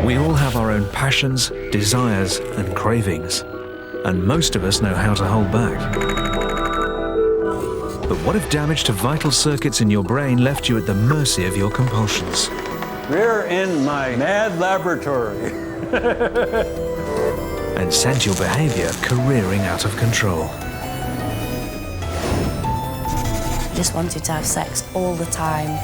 We all have our own passions, desires, and cravings, and most of us know how to hold back. But what if damage to vital circuits in your brain left you at the mercy of your compulsions? We're in my mad laboratory. And sent your behavior careering out of control. I just wanted to have sex all the time.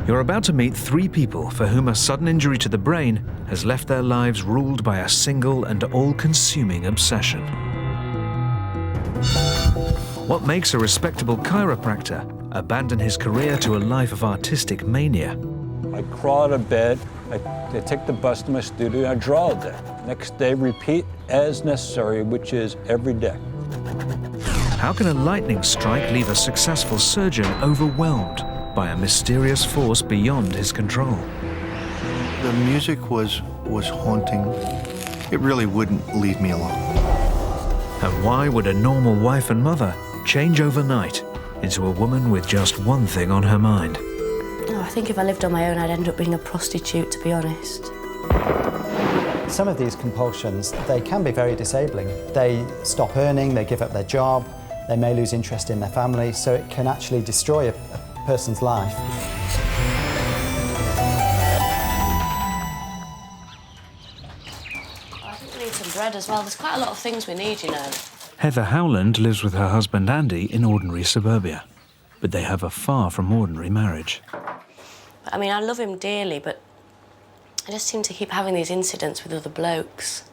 You're about to meet 3 people for whom a sudden injury to the brain has left their lives ruled by a single and all-consuming obsession. What makes a respectable chiropractor abandon his career to a life of artistic mania? I crawl out of bed, I take the bus to my studio, and I draw all day. Next day, repeat as necessary, which is every day. How can a lightning strike leave a successful surgeon overwhelmed by a mysterious force beyond his control? The music was haunting. It really wouldn't leave me alone. And why would a normal wife and mother change overnight into a woman with just one thing on her mind? Oh, I think if I lived on my own, I'd end up being a prostitute, to be honest. Some of these compulsions, they can be very disabling. They stop earning, they give up their job, they may lose interest in their family, so it can actually destroy a person's life. I think we need some bread as well. There's quite a lot of things we need, you know. Heather Howland lives with her husband Andy in ordinary suburbia, but they have a far from ordinary marriage. I mean, I love him dearly, but I just seem to keep having these incidents with other blokes.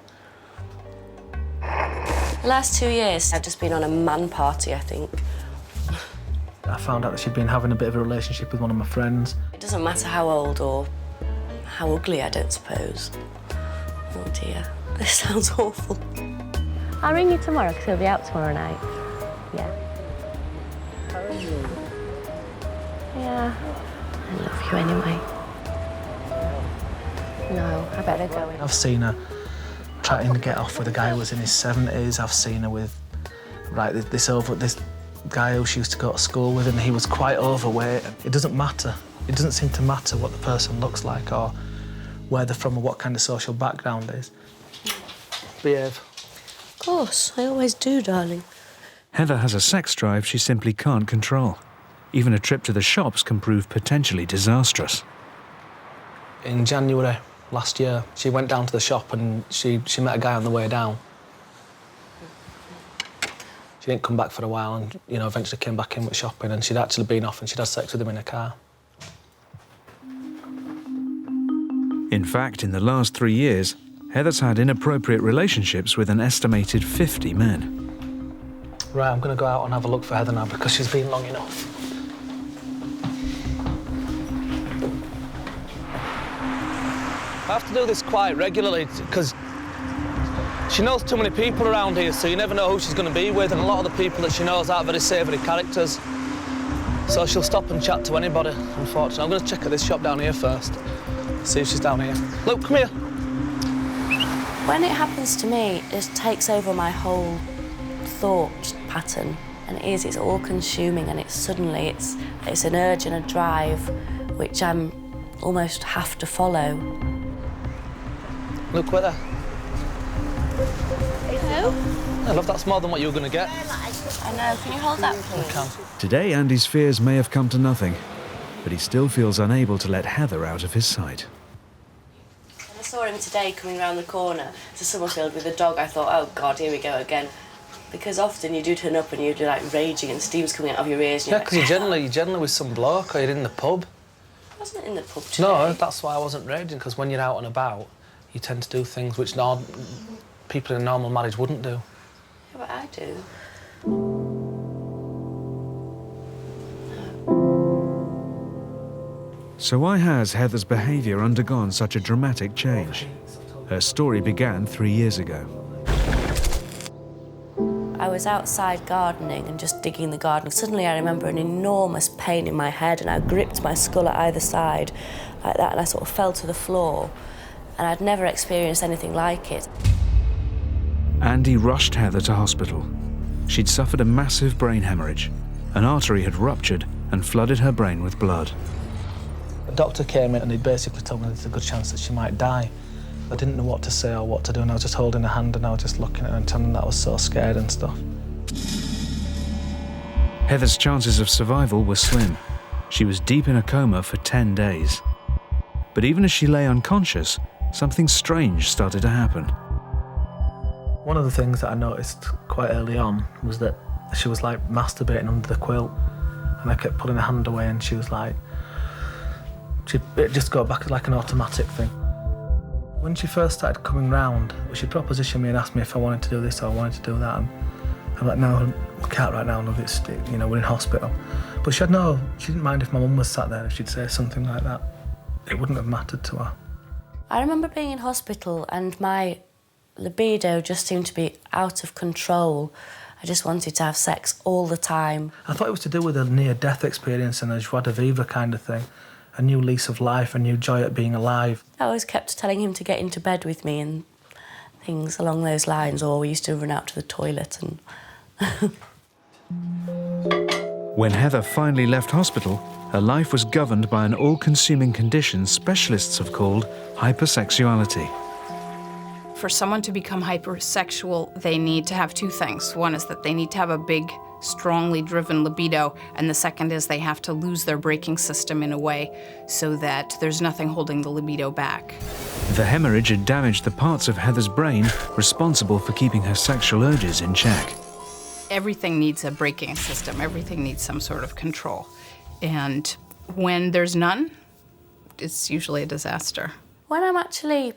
The last 2 years, I've just been on a man party, I think. I found out that she'd been having a bit of a relationship with one of my friends. It doesn't matter how old or how ugly, I don't suppose. Oh dear, this sounds awful. I'll ring you tomorrow because he'll be out tomorrow night. Yeah. Yeah. I love you anyway. No, I better go. I've seen her trying to get off with a guy who was in his 70s. I've seen her with, this guy who she used to go to school with, and he was quite overweight. It doesn't matter. It doesn't seem to matter what the person looks like or where they're from or what kind of social background is. Behave. Of course, I always do, darling. Heather has a sex drive she simply can't control. Even a trip to the shops can prove potentially disastrous. In January last year, she went down to the shop and she met a guy on the way down. She didn't come back for a while and, eventually came back in with shopping, and she'd actually been off and she'd had sex with him in a car. In fact, in the last 3 years, Heather's had inappropriate relationships with an estimated 50 men. Right, I'm going to go out and have a look for Heather now because she's been long enough. I have to do this quite regularly because she knows too many people around here, so you never know who she's going to be with, and a lot of the people that she knows aren't very savoury characters. So she'll stop and chat to anybody, unfortunately. I'm going to check at this shop down here first, see if she's down here. Luke, come here. When it happens to me, it just takes over my whole thought pattern, and it's all-consuming, and it's an urge and a drive which I'm almost have to follow. Look, wait there. Hello? I love that's more than what you were going to get. I know. Can you hold that, please? I can. Today, Andy's fears may have come to nothing, but he still feels unable to let Heather out of his sight. When I saw him today coming round the corner to Summerfield with a dog, I thought, oh God, here we go again. Because often you do turn up and you're like raging and steam's coming out of your ears. And Yeah, because you're generally with some bloke or you're in the pub. I wasn't in the pub today. No, that's why I wasn't raging, because when you're out and about, you tend to do things which people in a normal marriage wouldn't do. Yeah, but I do. So why has Heather's behaviour undergone such a dramatic change? Her story began 3 years ago. I was outside gardening and just digging the garden. Suddenly I remember an enormous pain in my head, and I gripped my skull at either side like that, and I sort of fell to the floor. And I'd never experienced anything like it. Andy rushed Heather to hospital. She'd suffered a massive brain hemorrhage. An artery had ruptured and flooded her brain with blood. The doctor came in and he basically told me there's a good chance that she might die. I didn't know what to say or what to do, and I was just holding her hand and I was just looking at her and telling her that I was so scared and stuff. Heather's chances of survival were slim. She was deep in a coma for 10 days. But even as she lay unconscious, something strange started to happen. One of the things that I noticed quite early on was that she was like masturbating under the quilt, and I kept pulling her hand away and she was like, it'd just go back like an automatic thing. When she first started coming round, she'd proposition me and ask me if I wanted to do this or I wanted to do that. And I'm like, no, I can't right now, love, it's, you know, we're in hospital. But she didn't mind if my mum was sat there, if she'd say something like that. It wouldn't have mattered to her. I remember being in hospital and my libido just seemed to be out of control. I just wanted to have sex all the time. I thought it was to do with a near-death experience and a joie de vivre kind of thing. A new lease of life, a new joy at being alive. I always kept telling him to get into bed with me and things along those lines, or we used to run out to the toilet and... When Heather finally left hospital, her life was governed by an all-consuming condition specialists have called hypersexuality. For someone to become hypersexual, they need to have two things. One is that they need to have a big, strongly driven libido, and the second is they have to lose their braking system in a way so that there's nothing holding the libido back. The hemorrhage had damaged the parts of Heather's brain responsible for keeping her sexual urges in check. Everything needs a braking system. Everything needs some sort of control. And when there's none, it's usually a disaster. When I'm actually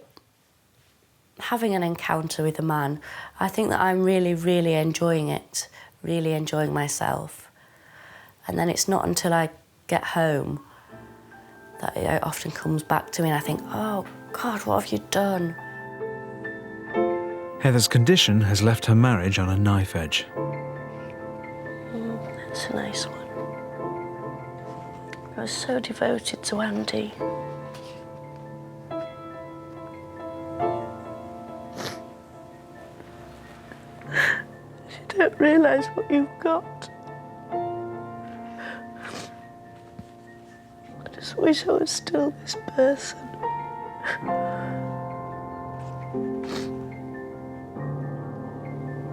having an encounter with a man, I think that I'm really, really enjoying it, really enjoying myself. And then it's not until I get home that it often comes back to me and I think, oh, God, what have you done? Heather's condition has left her marriage on a knife edge. That's a nice one. I was so devoted to Andy. You don't realise what you've got. I just wish I was still this person.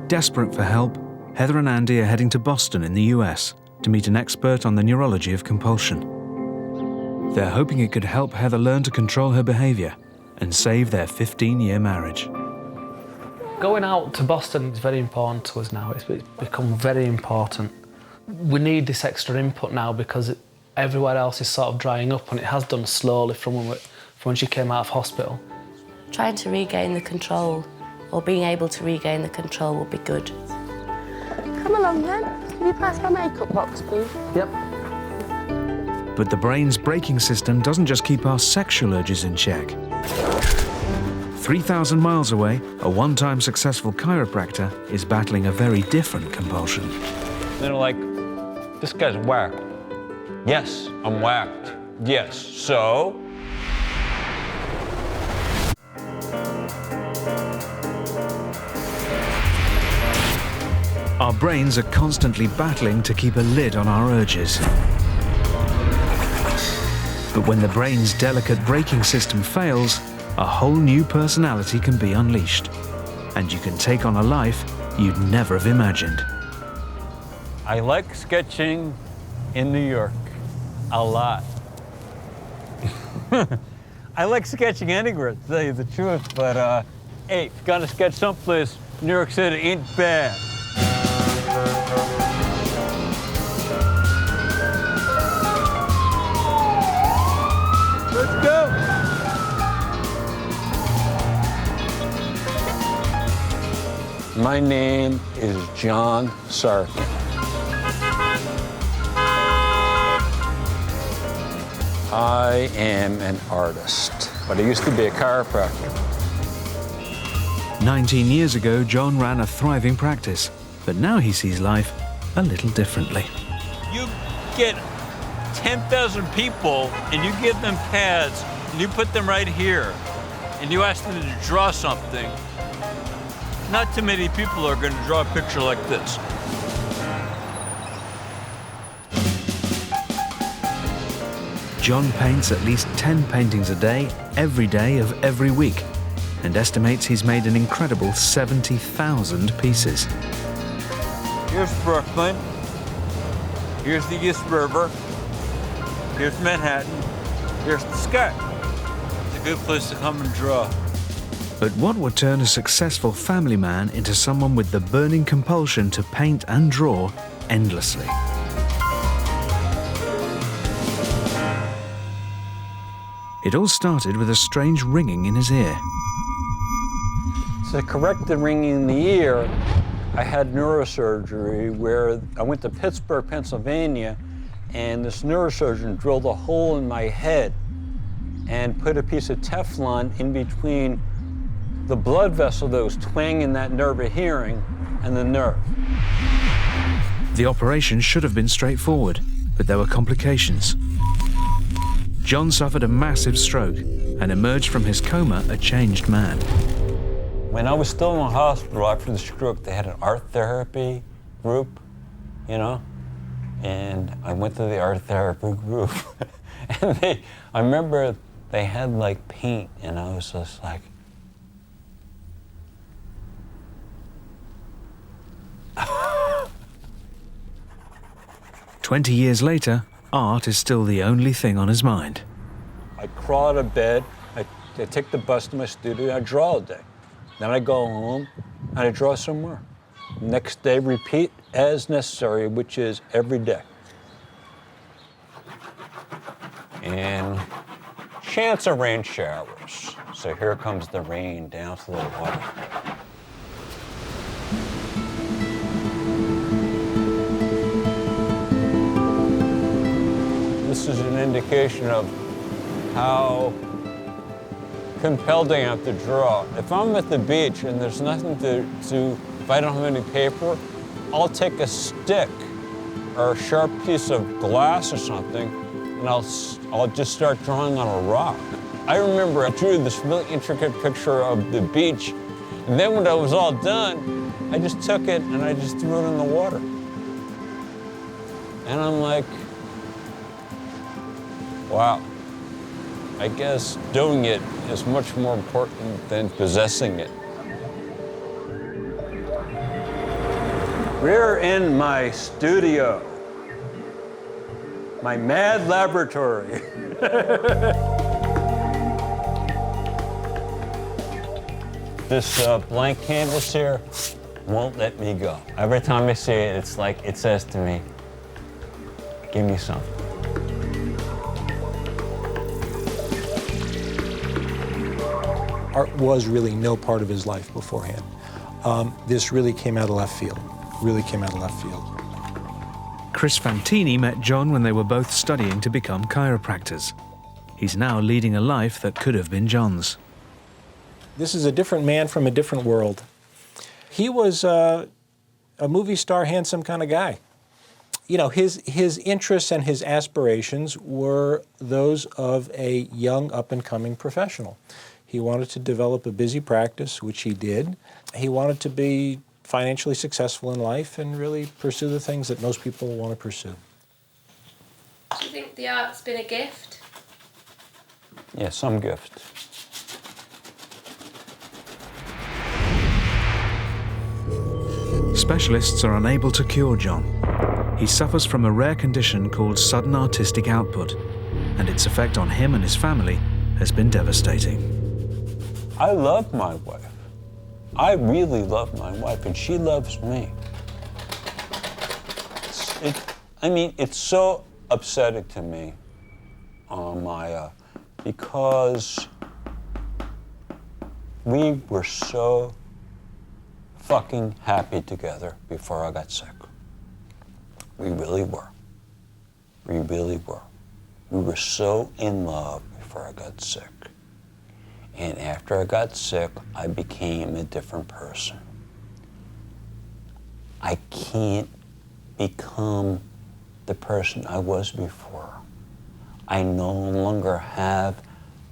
Desperate for help, Heather and Andy are heading to Boston in the US to meet an expert on the neurology of compulsion. They're hoping it could help Heather learn to control her behaviour and save their 15-year marriage. Going out to Boston is very important to us now. It's become very important. We need this extra input now because everywhere else is sort of drying up, and it has done slowly from when she came out of hospital. Trying to regain the control, or being able to regain the control, will be good. Come along then. Can you pass my makeup box, please? Yep. But the brain's braking system doesn't just keep our sexual urges in check. 3,000 miles away, a one-time successful chiropractor is battling a very different compulsion. They're like, this guy's whacked. Yes, I'm whacked. Yes, so? Our brains are constantly battling to keep a lid on our urges. But when the brain's delicate braking system fails, a whole new personality can be unleashed. And you can take on a life you'd never have imagined. I like sketching in New York a lot. I like sketching anywhere, to tell you the truth, but hey, if you gotta sketch someplace, New York City ain't bad. Let's go! My name is John Sarkin. I am an artist, but I used to be a chiropractor. 19 years ago, John ran a thriving practice, but now he sees life a little differently. You get 10,000 people and you give them pads and you put them right here and you ask them to draw something. Not too many people are going to draw a picture like this. John paints at least 10 paintings a day, every day of every week, and estimates he's made an incredible 70,000 pieces. Here's Brooklyn. Here's the East River. Here's Manhattan. Here's the sky. It's a good place to come and draw. But what would turn a successful family man into someone with the burning compulsion to paint and draw endlessly? It all started with a strange ringing in his ear. To correct the ringing in the ear, I had neurosurgery where I went to Pittsburgh, Pennsylvania, and this neurosurgeon drilled a hole in my head and put a piece of Teflon in between the blood vessel that was twanging that nerve of hearing and the nerve. The operation should have been straightforward, but there were complications. John suffered a massive stroke and emerged from his coma a changed man. When I was still in the hospital after the stroke, they had an art therapy group, you know, and I went to the art therapy group, and I remember they had like paint, and I was just like, 20 years later, art is still the only thing on his mind. I crawl out of bed, I take the bus to my studio, I draw all day. Then I go home and I draw some more. Next day, repeat as necessary, which is every day. And chance of rain showers. So here comes the rain down to the water. This is an indication of how compelled I am to draw. If I'm at the beach and there's nothing to if I don't have any paper, I'll take a stick or a sharp piece of glass or something, and I'll just start drawing on a rock. I remember I drew this really intricate picture of the beach, and then when I was all done, I just took it and I just threw it in the water. And I'm like, wow. I guess doing it is much more important than possessing it. We're in my studio, my mad laboratory. This blank canvas here won't let me go. Every time I see it, it's like it says to me, give me something. Art was really no part of his life beforehand. This really came out of left field, Chris Fantini met John when they were both studying to become chiropractors. He's now leading a life that could have been John's. This is a different man from a different world. He was a movie star, handsome kind of guy. You know, his interests and his aspirations were those of a young, up-and-coming professional. He wanted to develop a busy practice, which he did. He wanted to be financially successful in life and really pursue the things that most people want to pursue. Do you think the art's been a gift? Yeah, some gift. Specialists are unable to cure John. He suffers from a rare condition called sudden artistic output, and its effect on him and his family has been devastating. I love my wife. I really love my wife, and she loves me. It's so upsetting to me, Maya, because we were so fucking happy together before I got sick. We really were. We really were. We were so in love before I got sick. And after I got sick, I became a different person. I can't become the person I was before. I no longer have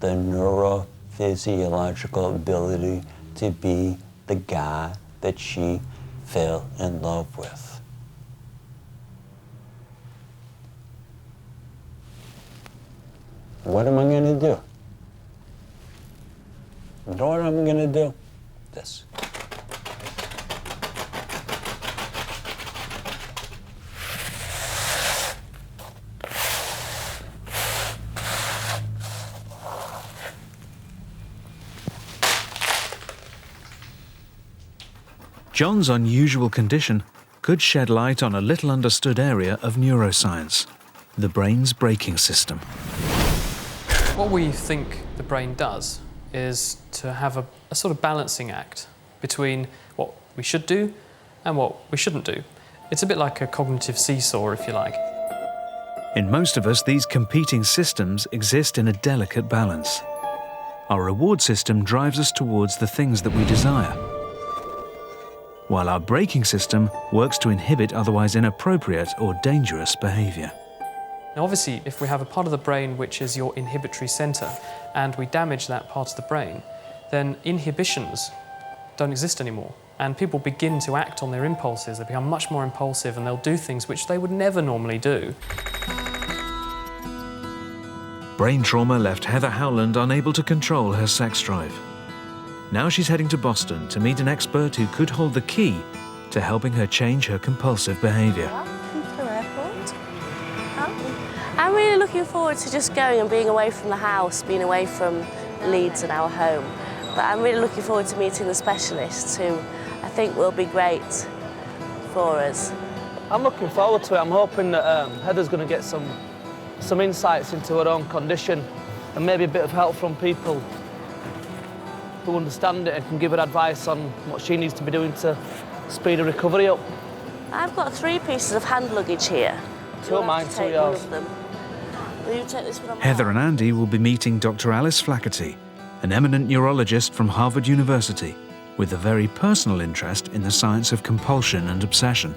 the neurophysiological ability to be the guy that she fell in love with. What am I going to do? You know what I'm going to do? This. John's unusual condition could shed light on a little understood area of neuroscience, the brain's braking system. What we think the brain does is to have a sort of balancing act between what we should do and what we shouldn't do. It's a bit like a cognitive seesaw, if you like. In most of us, these competing systems exist in a delicate balance. Our reward system drives us towards the things that we desire, while our braking system works to inhibit otherwise inappropriate or dangerous behaviour. Now obviously, if we have a part of the brain which is your inhibitory centre and we damage that part of the brain, then inhibitions don't exist anymore. And people begin to act on their impulses. They become much more impulsive and they'll do things which they would never normally do. Brain trauma left Heather Howland unable to control her sex drive. Now she's heading to Boston to meet an expert who could hold the key to helping her change her compulsive behaviour. I'm really looking forward to just going and being away from the house, being away from Leeds and our home. But I'm really looking forward to meeting the specialists who I think will be great for us. I'm looking forward to it. I'm hoping that Heather's going to get some insights into her own condition and maybe a bit of help from people who understand it and can give her advice on what she needs to be doing to speed her recovery up. I've got 3 pieces of hand luggage here. 2 of mine, 2 of yours. Will you take this one on? Heather and Andy will be meeting Dr. Alice Flaherty, an eminent neurologist from Harvard University, with a very personal interest in the science of compulsion and obsession.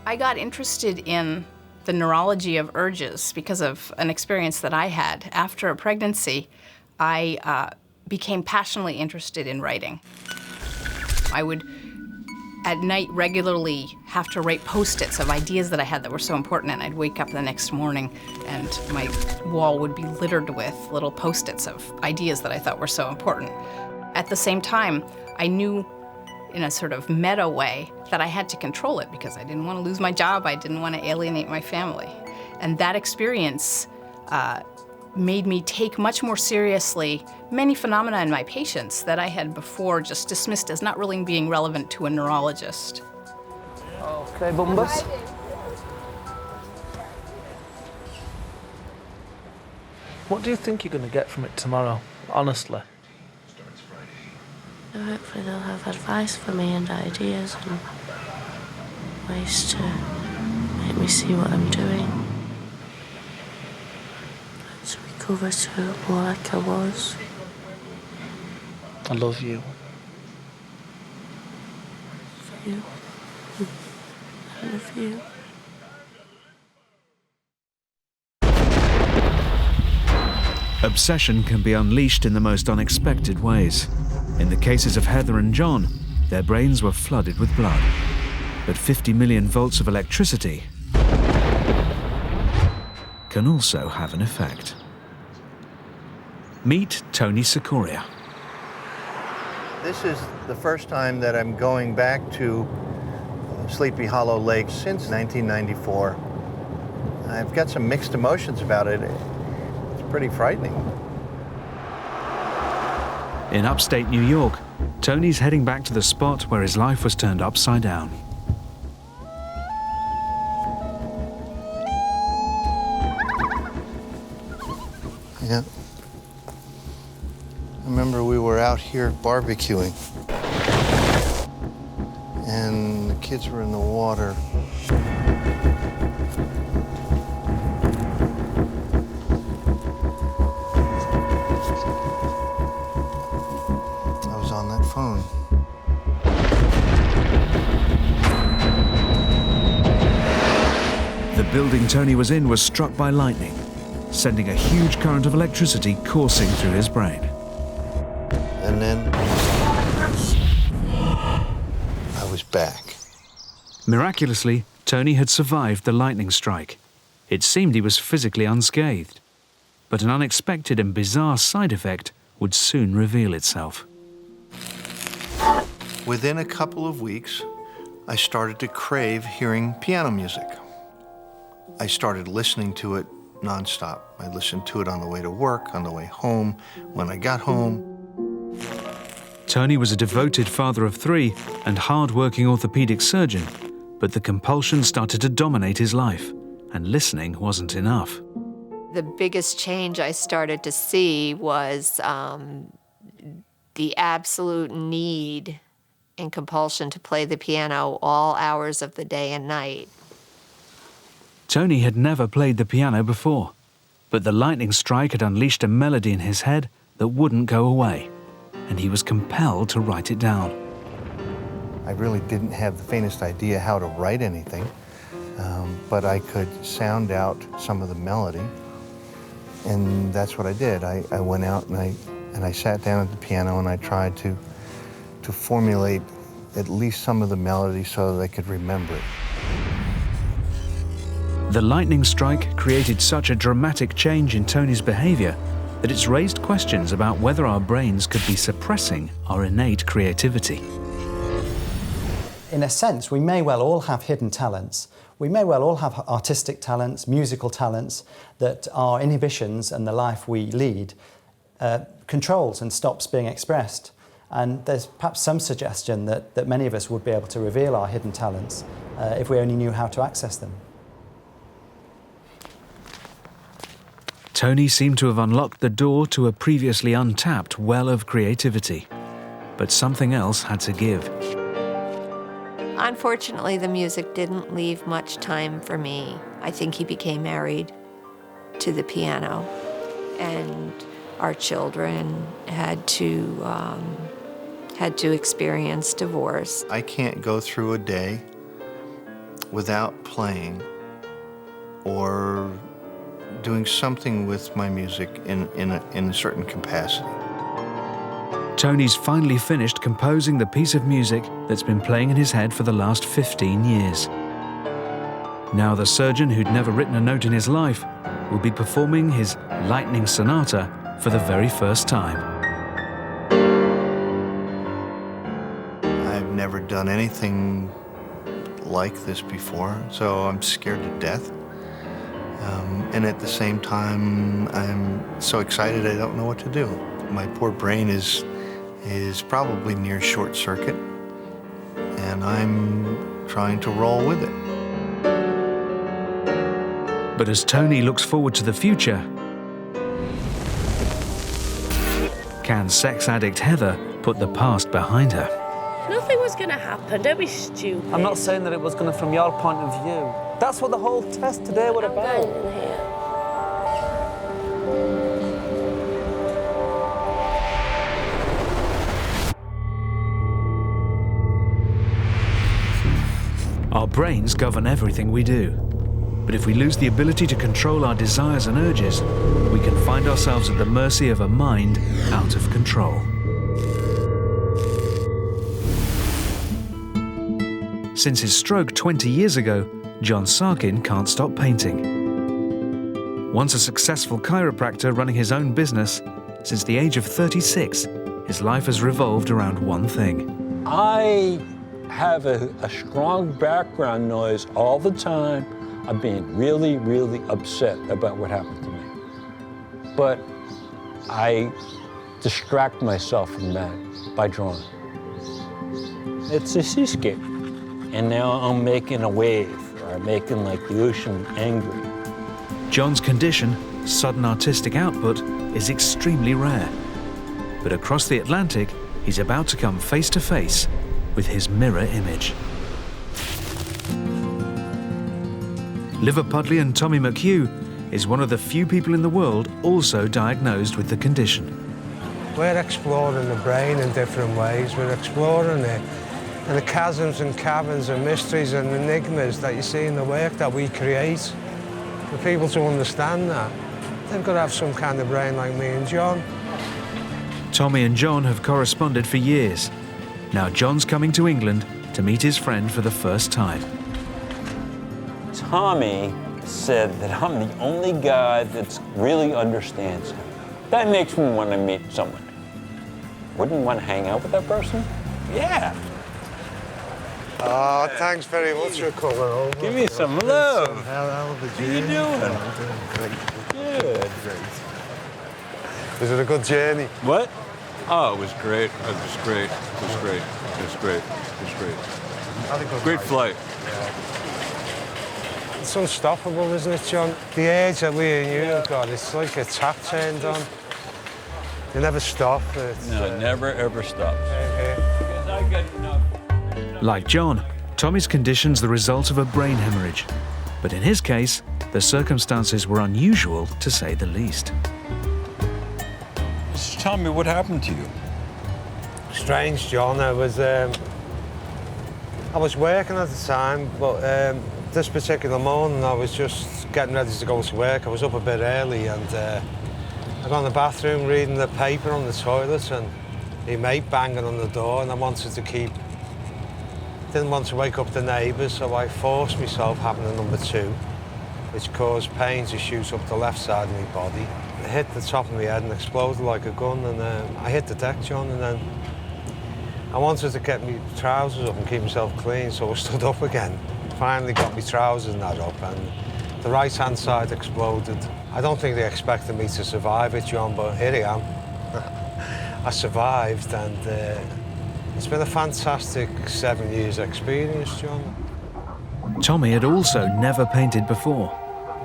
I got interested in the neurology of urges because of an experience that I had. After a pregnancy, I became passionately interested in writing. I would, at night, regularly have to write Post-its of ideas that I had that were so important, and I'd wake up the next morning and my wall would be littered with little Post-its of ideas that I thought were so important. At the same time, I knew in a sort of meta way that I had to control it because I didn't want to lose my job, I didn't want to alienate my family. And that experience made me take much more seriously many phenomena in my patients that I had before just dismissed as not really being relevant to a neurologist. Okay, Bumbus. What do you think you're going to get from it tomorrow, honestly? Hopefully they'll have advice for me and ideas and ways to make me see what I'm doing. To recover to more like I was. I love you. I love you. Obsession can be unleashed in the most unexpected ways. In the cases of Heather and John, their brains were flooded with blood. But 50 million volts of electricity can also have an effect. Meet Tony Sikoria. This is the first time that I'm going back to Sleepy Hollow Lake since 1994. I've got some mixed emotions about it. It's pretty frightening. In upstate New York, Tony's heading back to the spot where his life was turned upside down. Yeah. I remember we were out here barbecuing, and the kids were in the water. I was on that phone. The building Tony was in was struck by lightning, sending a huge current of electricity coursing through his brain. And then I was back. Miraculously, Tony had survived the lightning strike. It seemed he was physically unscathed. But an unexpected and bizarre side effect would soon reveal itself. Within a couple of weeks, I started to crave hearing piano music. I started listening to it nonstop. I listened to it on the way to work, on the way home, when I got home. Tony was a devoted father of 3 and hard-working orthopedic surgeon, but the compulsion started to dominate his life, and listening wasn't enough. The biggest change I started to see was the absolute need and compulsion to play the piano all hours of the day and night. Tony had never played the piano before, but the lightning strike had unleashed a melody in his head that wouldn't go away, and he was compelled to write it down. I really didn't have the faintest idea how to write anything, but I could sound out some of the melody, and that's what I did. I went out and I sat down at the piano and I tried to formulate at least some of the melody so that I could remember it. The lightning strike created such a dramatic change in Tony's behavior that it's raised questions about whether our brains could be suppressing our innate creativity. In a sense, we may well all have hidden talents. We may well all have artistic talents, musical talents, that our inhibitions and the life we lead controls and stops being expressed. And there's perhaps some suggestion that many of us would be able to reveal our hidden talents if we only knew how to access them. Tony seemed to have unlocked the door to a previously untapped well of creativity. But something else had to give. Unfortunately, the music didn't leave much time for me. I think he became married to the piano, and our children had to experience divorce. I can't go through a day without playing or doing something with my music in a certain capacity. Tony's finally finished composing the piece of music that's been playing in his head for the last 15 years. Now the surgeon who'd never written a note in his life will be performing his Lightning Sonata for the very first time. I've never done anything like this before, so I'm scared to death. And at the same time, I'm so excited I don't know what to do. My poor brain is probably near short circuit, and I'm trying to roll with it. But as Tony looks forward to the future, can sex addict Heather put the past behind her? Nothing was going to happen. Don't be stupid. I'm not saying that it was going to from your point of view. That's what the whole test today was about. I'm going in here. Our brains govern everything we do. But if we lose the ability to control our desires and urges, we can find ourselves at the mercy of a mind out of control. Since his stroke 20 years ago, John Sarkin can't stop painting. Once a successful chiropractor running his own business, since the age of 36, his life has revolved around one thing. I have a strong background noise all the time of being really, really upset about what happened to me. But I distract myself from that by drawing. It's a seascape. And now I'm making a wave, or I'm making like the ocean angry. John's condition, sudden artistic output, is extremely rare. But across the Atlantic, he's about to come face to face with his mirror image. Liverpudlian Tommy McHugh is one of the few people in the world also diagnosed with the condition. We're exploring the brain in different ways. We're exploring it and the chasms and caverns and mysteries and enigmas that you see in the work that we create. For people to understand that, they've got to have some kind of brain like me and John. Tommy and John have corresponded for years. Now John's coming to England to meet his friend for the first time. Tommy said that I'm the only guy that really understands him. That makes me want to meet someone. Wouldn't you want to hang out with that person? Yeah. Oh, thanks very much for coming over. Give me some love. How are you doing? Good. Was it a good journey? What? Oh, it was great. It was great. It was great. It was great. It was great. Had a good Great night. flight. It's unstoppable, isn't it, John? The age that we and you have got, it's like a tap turned on. You never stop. No, never ever stops. Because I get enough. Like John, Tommy's condition's the result of a brain hemorrhage. But in his case, the circumstances were unusual, to say the least. Just tell me what happened to you. Strange, John. I was working at the time, but this particular morning I was just getting ready to go to work. I was up a bit early and I got in the bathroom reading the paper on the toilet and my mate banging on the door, and I didn't want to wake up the neighbours, so I forced myself having a number 2, which caused pain to shoot up the left side of my body. It hit the top of my head and exploded like a gun, and I hit the deck, John, and then I wanted to get my trousers up and keep myself clean, so I stood up again. Finally got my trousers and that up, and the right-hand side exploded. I don't think they expected me to survive it, John, but here I am. I survived, and it's been a fantastic 7 years experience, John. Tommy had also never painted before,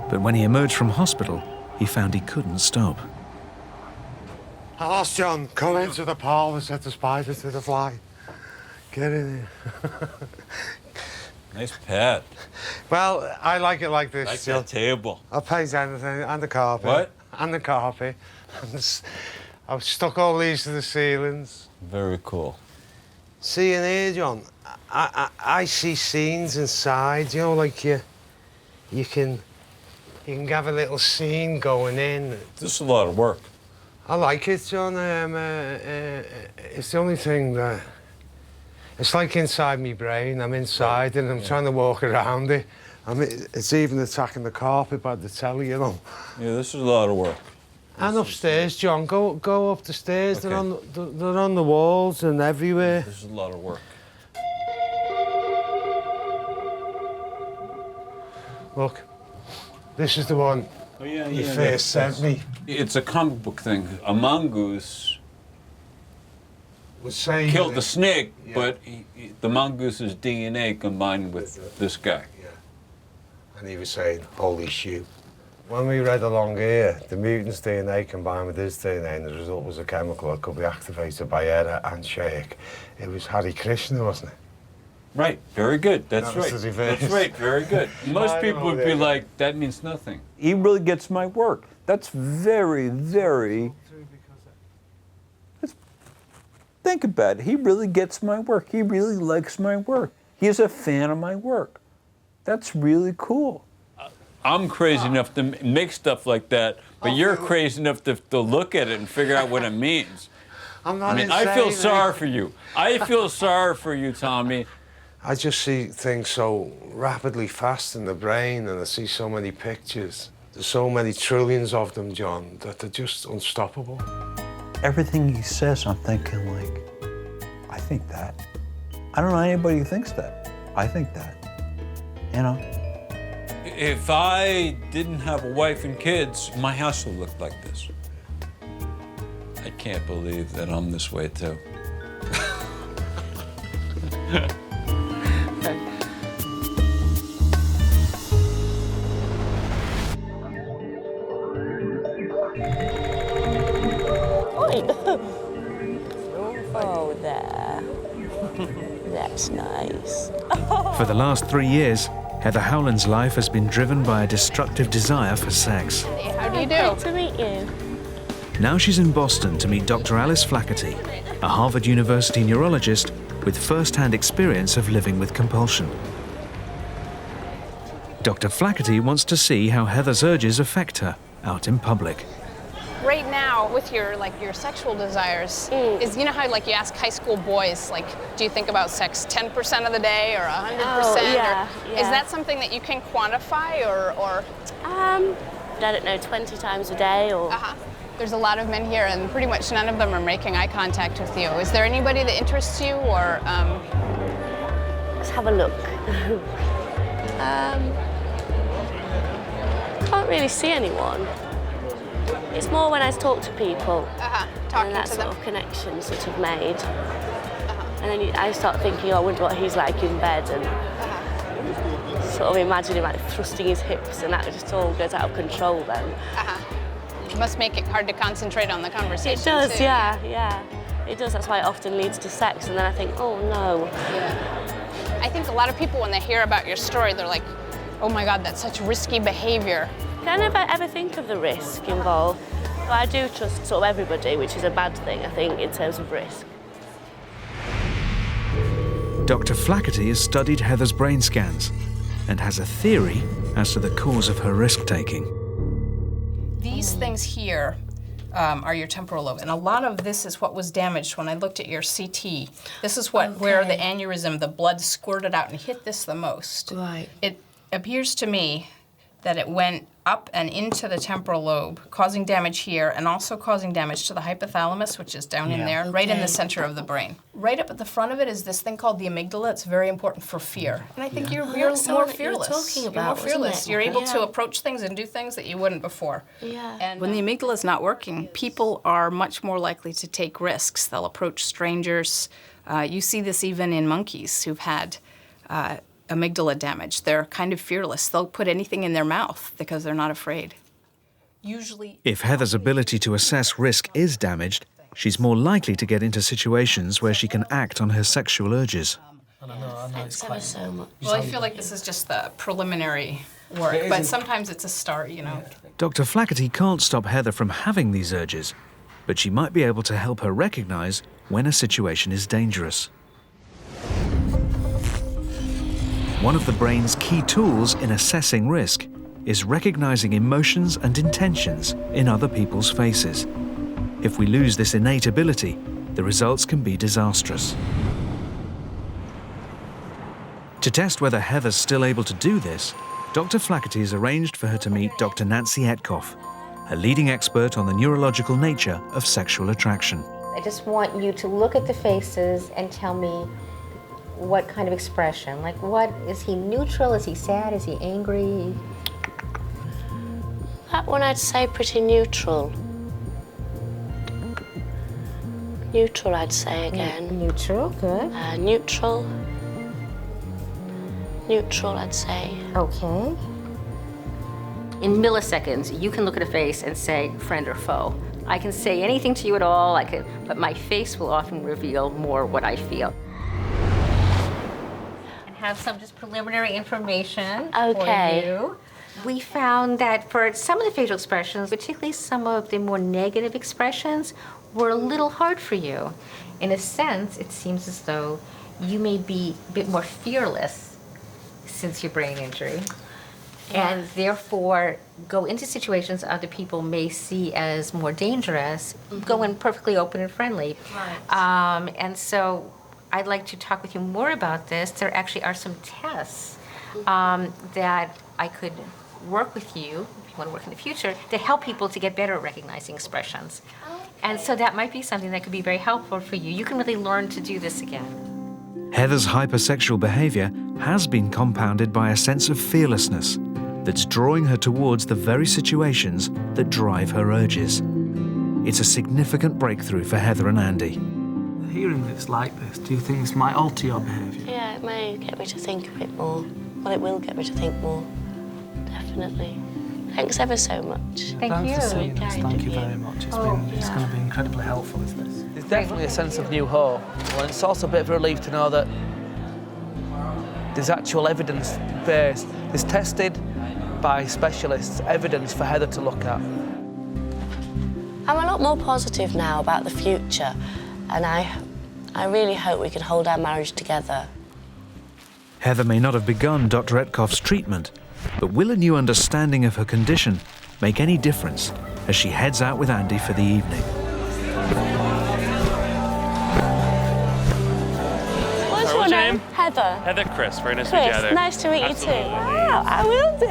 but when he emerged from hospital, he found he couldn't stop. Hello, John. Come into the parlour, set the spider to the fly. Get in here. Nice pet. Well, I like it like this, Like John. that table. I'll paint anything, and the carpet. What? And the carpet. I've stuck all these to the ceilings. Very cool. See in here, John, I see scenes inside, you know, like you can have a little scene going in. This is a lot of work. I like it, John. It's the only thing that... It's like inside my brain. I'm inside and I'm trying to walk around it. It's even attacking the carpet by the telly, you know. Yeah, this is a lot of work. And upstairs, John. Go up the stairs. Okay. They're on the walls and everywhere. This is a lot of work. Look, this is the one you first sent me. It's a comic book thing. A mongoose Was saying killed the snake, but the mongoose's DNA combined with this guy. Yeah. And he was saying, holy shoot. When we read along here, the mutant's DNA combined with his DNA, and the result was a chemical that could be activated by air and shake. It was Hare Krishna, wasn't it? Very good. That's That was right. the reverse. That's right. Very good. Most people would be like, that means nothing. He really gets my work. That's very, very... Think about it. He really gets my work. He really likes my work. He's a fan of my work. That's really cool. I'm crazy enough to make stuff like that, but you're crazy enough to look at it and figure out what it means. I'm not insane. I feel sorry for you. I feel sorry for you, Tommy. I just see things so rapidly fast in the brain, and I see so many pictures. There's so many trillions of them, John, that they're just unstoppable. Everything he says, I'm thinking like, I think that. I don't know anybody who thinks that. I think that, you know? If I didn't have a wife and kids, my house would look like this. I can't believe that I'm this way too. Oh, there. That's nice. For the last 3 years, Heather Howland's life has been driven by a destructive desire for sex. How do you do? Great to meet you. Now she's in Boston to meet Dr. Alice Flaherty, a Harvard University neurologist with first-hand experience of living with compulsion. Dr. Flaherty wants to see how Heather's urges affect her out in public. right now with your sexual desires, is you know how like you ask high school boys, like, do you think about sex 10% of the day or 100%? Oh, yeah. Is that something that you can quantify or? I don't know, 20 times a day or. There's a lot of men here, and pretty much none of them are making eye contact with you. Is there anybody that interests you, or? Let's have a look. Can't really see anyone. It's more when I talk to people. Talking and that to sort them. of connection sort of made. And then I start thinking, I wonder what he's like in bed, and sort of imagine him like thrusting his hips, and that just all goes out of control then. It must make it hard to concentrate on the conversation. It does, too. yeah. It does. That's why it often leads to sex, and then I think, oh no. Yeah. I think a lot of people, when they hear about your story, they're like, oh my God, that's such risky behavior. I never ever think of the risk involved. But I do trust sort of everybody, which is a bad thing, I think, in terms of risk. Dr. Flaherty has studied Heather's brain scans and has a theory as to the cause of her risk-taking. These things here are your temporal lobes, and a lot of this is what was damaged when I looked at your CT. This is where the aneurysm, the blood squirted out and hit this the most. Right. It appears to me that it went up and into the temporal lobe, causing damage here and also causing damage to the hypothalamus, which is down in there, and right in the center of the brain. Right up at the front of it is this thing called the amygdala. It's very important for fear. And I think you're more fearless. Talking about, you're more fearless. isn't it? You're able to approach things and do things that you wouldn't before. Yeah. And when the amygdala is not working, people are much more likely to take risks. They'll approach strangers. You see this even in monkeys who've had amygdala damage. They're kind of fearless. They'll put anything in their mouth because they're not afraid. Usually, If Heather's ability to assess risk is damaged, she's more likely to get into situations where she can act on her sexual urges. I know it's quite so much. well, I feel like this is just the preliminary work, but sometimes it's a start, you know. Dr. Flaherty can't stop Heather from having these urges, but she might be able to help her recognize when a situation is dangerous. One of the brain's key tools in assessing risk is recognizing emotions and intentions in other people's faces. If we lose this innate ability, the results can be disastrous. To test whether Heather's still able to do this, Dr. Flaherty has arranged for her to meet Dr. Nancy Etkoff, a leading expert on the neurological nature of sexual attraction. I just want you to look at the faces and tell me what kind of expression. Like, what, is he neutral? Is he sad? Is he angry? That one I'd say pretty neutral. Neutral, I'd say again. Neutral, good. Neutral. Neutral, I'd say. Okay. In milliseconds, you can look at a face and say friend or foe. I can say anything to you at all, but my face will often reveal more what I feel. And have some just preliminary information for you. We found that for some of the facial expressions, particularly some of the more negative expressions, were a little hard for you. In a sense, it seems as though you may be a bit more fearless since your brain injury. And therefore go into situations other people may see as more dangerous, go in perfectly open and friendly. Right. And so I'd like to talk with you more about this. There actually are some tests that I could work with you, if you want to work in the future, to help people to get better at recognizing expressions. Okay. And so that might be something that could be very helpful for you. You can really learn to do this again. Heather's hypersexual behavior has been compounded by a sense of fearlessness that's drawing her towards the very situations that drive her urges. It's a significant breakthrough for Heather and Andy. Hearing this like this, do you think this might alter your behaviour? Yeah, it may get me to think a bit more. Well, it will get me to think more, definitely. Thanks ever so much. Thank you. Thank you very much. It's going to be incredibly helpful, isn't it? There's definitely a sense of new hope. Well, it's also a bit of a relief to know that there's actual evidence based. There's tested by specialists evidence for Heather to look at. I'm a lot more positive now about the future, and I really hope we can hold our marriage together. Heather may not have begun Dr. Etkoff's treatment, but will a new understanding of her condition make any difference as she heads out with Andy for the evening. What's your name? Heather. Heather, Chris. Very nice to meet you, Heather. Nice to meet you too. Wow, I will do.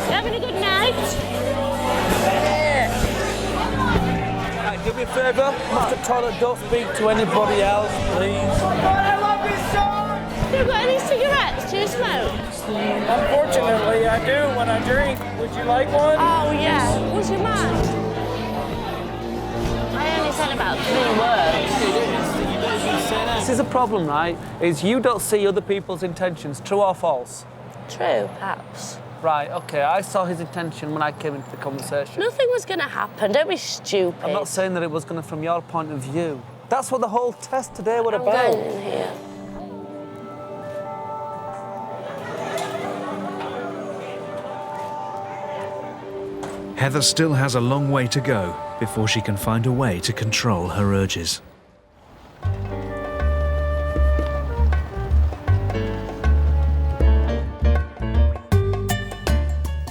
You having a good night? Right, do me a favour. After toilet, don't speak to anybody else, please. I love this song! Have you got any cigarettes? Do you smoke? Unfortunately, I do when I drink. Would you like one? Oh, yeah. Would you mind? I only said about 3 words. This is a problem, right? Is you don't see other people's intentions, true or false? True, perhaps. Right, okay, I saw his intention when I came into the conversation. Nothing was going to happen. Don't be stupid. I'm not saying that it was going to from your point of view. That's what the whole test today was about. I'm going in here. Heather still has a long way to go before she can find a way to control her urges.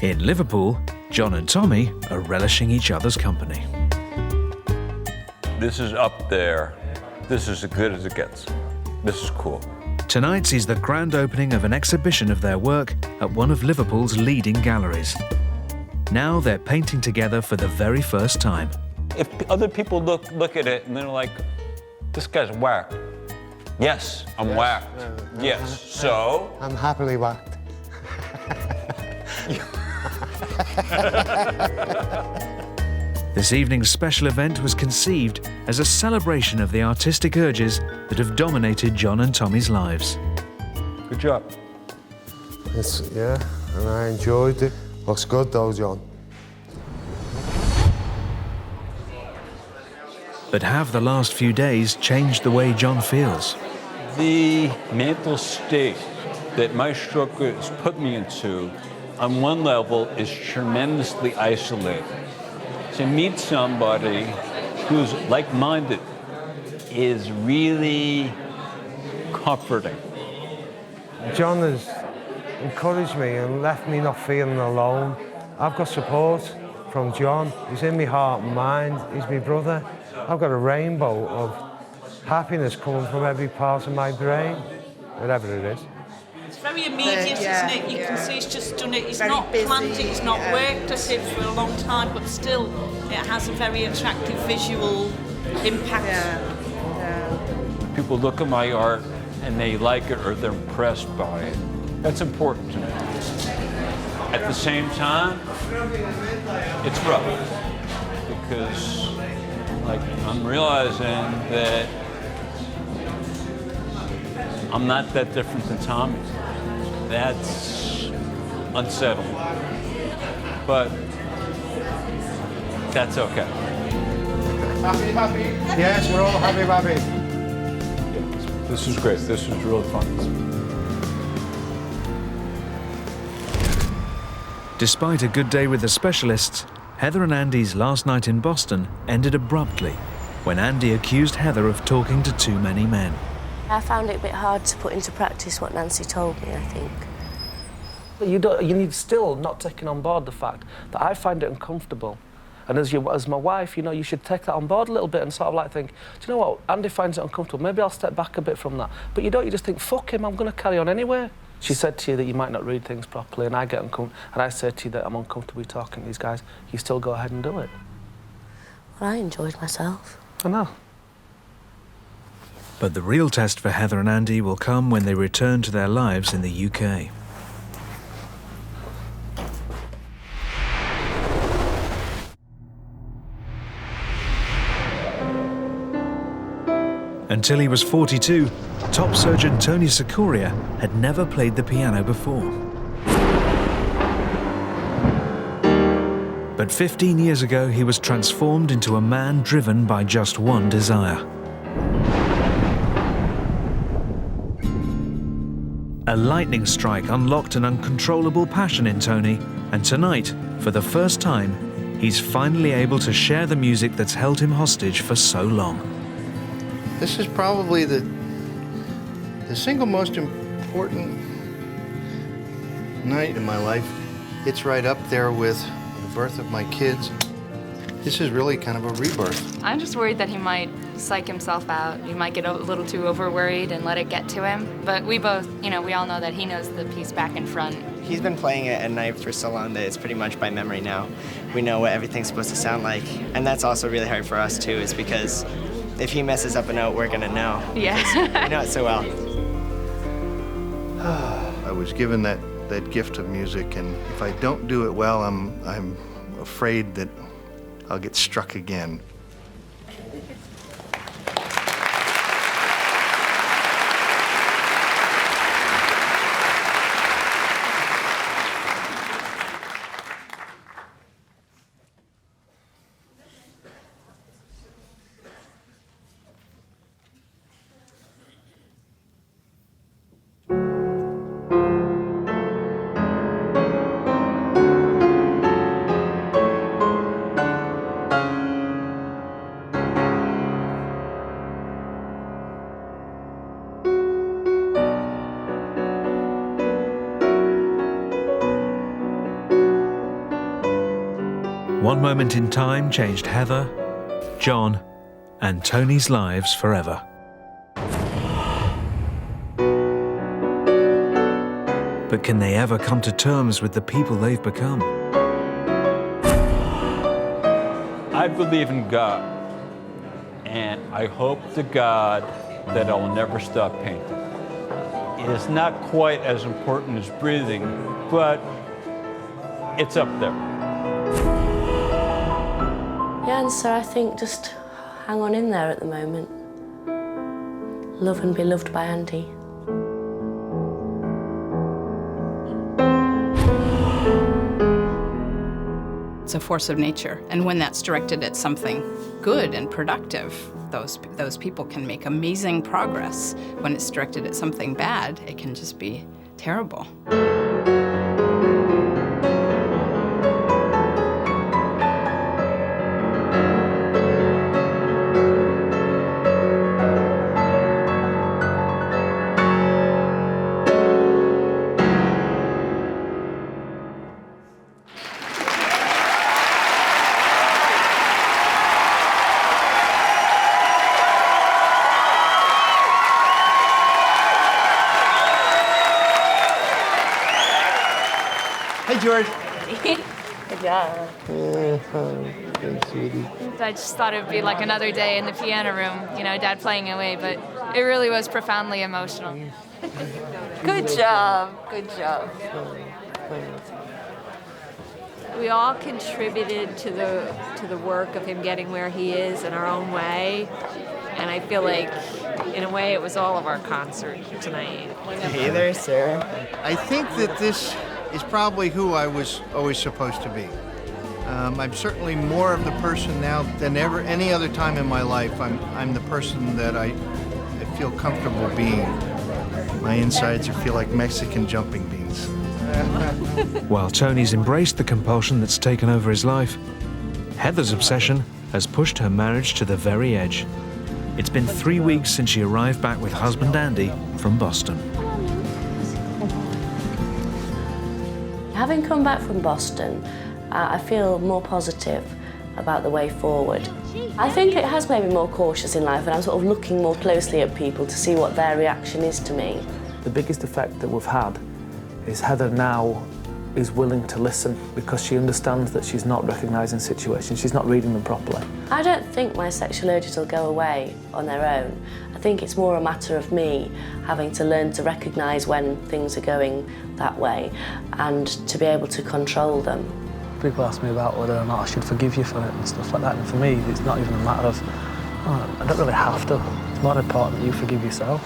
In Liverpool, John and Tommy are relishing each other's company. This is up there. This is as good as it gets. This is cool. Tonight sees the grand opening of an exhibition of their work at one of Liverpool's leading galleries. Now they're painting together for the very first time. If other people look at it and they're like, this guy's whacked. Yes, I'm whacked. Yes, so? I'm happily whacked. This evening's special event was conceived as a celebration of the artistic urges that have dominated John and Tommy's lives. Good job. Yeah, and I enjoyed it. Looks good though, John. But have the last few days changed the way John feels? The mental state that my stroke has put me into, on one level, is tremendously isolating. To meet somebody who's like-minded is really comforting. John has encouraged me and left me not feeling alone. I've got support from John. He's in my heart and mind. He's my brother. I've got a rainbow of happiness coming from every part of my brain, whatever it is. It's very immediate, isn't it? You can see he's just done it. He's not planned it, he's not worked at it for a long time, but still it has a very attractive visual impact. People look at my art and they like it or they're impressed by it. That's important to me. At the same time, it's rough because I'm realizing that I'm not that different than Tommy. That's unsettling, but that's okay. Happy? Yes, we're all happy. This is great. This was really fun. Despite a good day with the specialists, Heather and Andy's last night in Boston ended abruptly when Andy accused Heather of talking to too many men. I found it a bit hard to put into practice what Nancy told me, I think. You need still not taking on board the fact that I find it uncomfortable. And as my wife, you should take that on board a little bit and sort of think, do you know what, Andy finds it uncomfortable, maybe I'll step back a bit from that. But you don't, you just think, fuck him, I'm going to carry on anyway. She said to you that you might not read things properly, and I get uncomfortable, and I said to you that I'm uncomfortable talking to these guys. You still go ahead and do it. Well, I enjoyed myself. I know. But the real test for Heather and Andy will come when they return to their lives in the UK. Until he was 42, top surgeon Tony Sikoria had never played the piano before. But 15 years ago, he was transformed into a man driven by just one desire. A lightning strike unlocked an uncontrollable passion in Tony, and tonight, for the first time, he's finally able to share the music that's held him hostage for so long. This is probably the single most important night in my life. It's right up there with birth of my kids. This is really kind of a rebirth. I'm just worried that he might psych himself out. He might get a little too over-worried and let it get to him. But we both, we all know that he knows the piece back and front. He's been playing it at night for so long that it's pretty much by memory now. We know what everything's supposed to sound like. And that's also really hard for us, too, is because if he messes up a note, we're gonna know. Yeah. We know it so well. I was given that gift of music, and if I don't do it well, I'm afraid that I'll get struck again. One moment in time changed Heather, John, and Tony's lives forever. But can they ever come to terms with the people they've become? I believe in God, and I hope to God that I will never stop painting. It's not quite as important as breathing, but it's up there. Yeah, and so I think just hang on in there at the moment. Love and be loved by Andy. It's a force of nature, and when that's directed at something good and productive, those people can make amazing progress. When it's directed at something bad, it can just be terrible. Hey, George. Good job. I just thought it would be like another day in the piano room, Dad playing away, but it really was profoundly emotional. Good job. Good job. We all contributed to the work of him getting where he is in our own way, and I feel like, in a way, it was all of our concert tonight. Hey there, Sarah. I think that this is probably who I was always supposed to be. I'm certainly more of the person now than ever any other time in my life. I'm the person that I feel comfortable being. My insides feel like Mexican jumping beans. While Tony's embraced the compulsion that's taken over his life, Heather's obsession has pushed her marriage to the very edge. It's been 3 weeks since she arrived back with husband Andy from Boston. Having come back from Boston, I feel more positive about the way forward. I think it has made me more cautious in life, and I'm sort of looking more closely at people to see what their reaction is to me. The biggest effect that we've had is Heather now is willing to listen because she understands that she's not recognising situations, she's not reading them properly. I don't think my sexual urges will go away on their own. I think it's more a matter of me having to learn to recognise when things are going that way and to be able to control them. People ask me about whether or not I should forgive you for it and stuff like that, and for me it's not even a matter of, I don't really have to. It's more important that you forgive yourself.